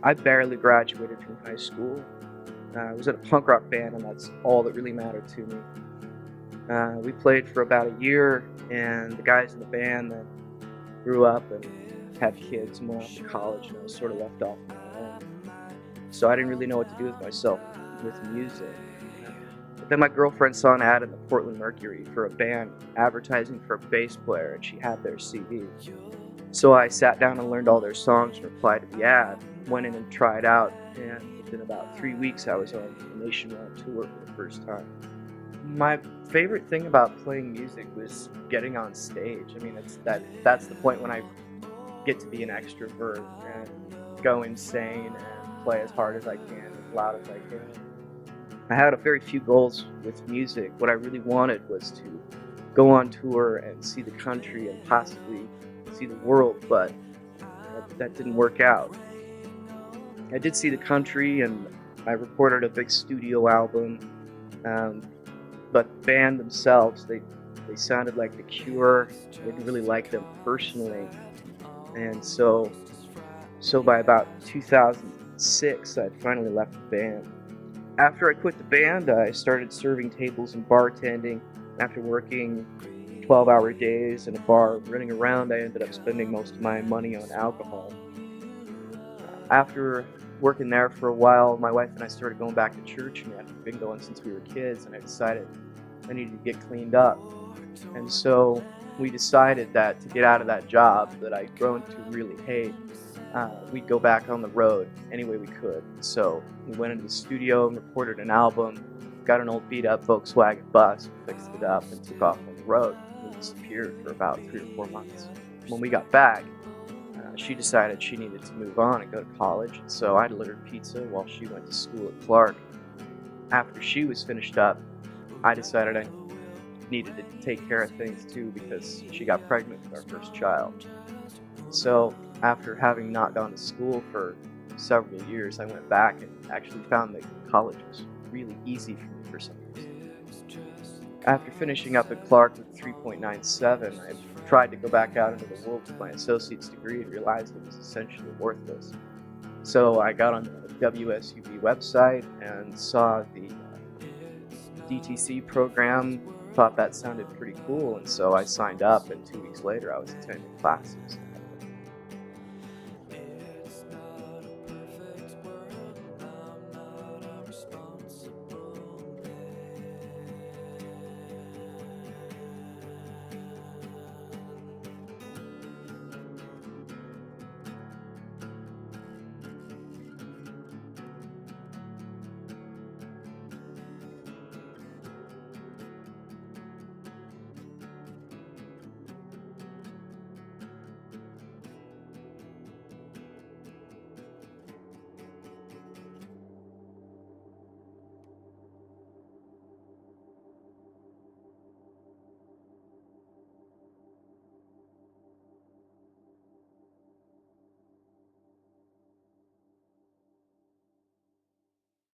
I barely graduated from high school. I was in a punk rock band, and that's all that really mattered to me. We played for about a year, and the guys in the band then grew up and had kids and went off to college, and I was sort of left off on my own. So I didn't really know what to do with myself with music. But then my girlfriend saw an ad in the Portland Mercury for a band advertising for a bass player, and she had their CD. So I sat down and learned all their songs and replied to the ad, went in and tried out, and within about 3 weeks I was on a nationwide tour for the first time. My favorite thing about playing music was getting on stage. I mean, that's the point when I get to be an extrovert and go insane and play as hard as I can, as loud as I can. I had a very few goals with music. What I really wanted was to go on tour and see the country and possibly see the world, but that didn't work out. I did see the country, and I recorded a big studio album, um, but the band themselves, they sounded like The Cure. I didn't really like them personally, and so by about 2006, I'd finally left the band. After I quit the band, I started serving tables and bartending. After working 12-hour days in a bar, running around, I ended up spending most of my money on alcohol. After working there for a while, my wife and I started going back to church, and we had been going since we were kids, and I decided I needed to get cleaned up. And so we decided that to get out of that job that I'd grown to really hate, we'd go back on the road any way we could. So we went into the studio and recorded an album, got an old beat-up Volkswagen bus, fixed it up, and took off on the road. We disappeared for about 3 or 4 months. When we got back, she decided she needed to move on and go to college, so I delivered pizza while she went to school at Clark. After she was finished up, I decided I needed to take care of things too because she got pregnant with our first child. So after having not gone to school for several years, I went back and actually found that college was really easy for me for some reason. After finishing up at Clark with 3.97, I tried to go back out into the world with my associate's degree and realized it was essentially worthless. So I got on the WSUB website and saw the DTC program, thought that sounded pretty cool, and so I signed up, and 2 weeks later I was attending classes.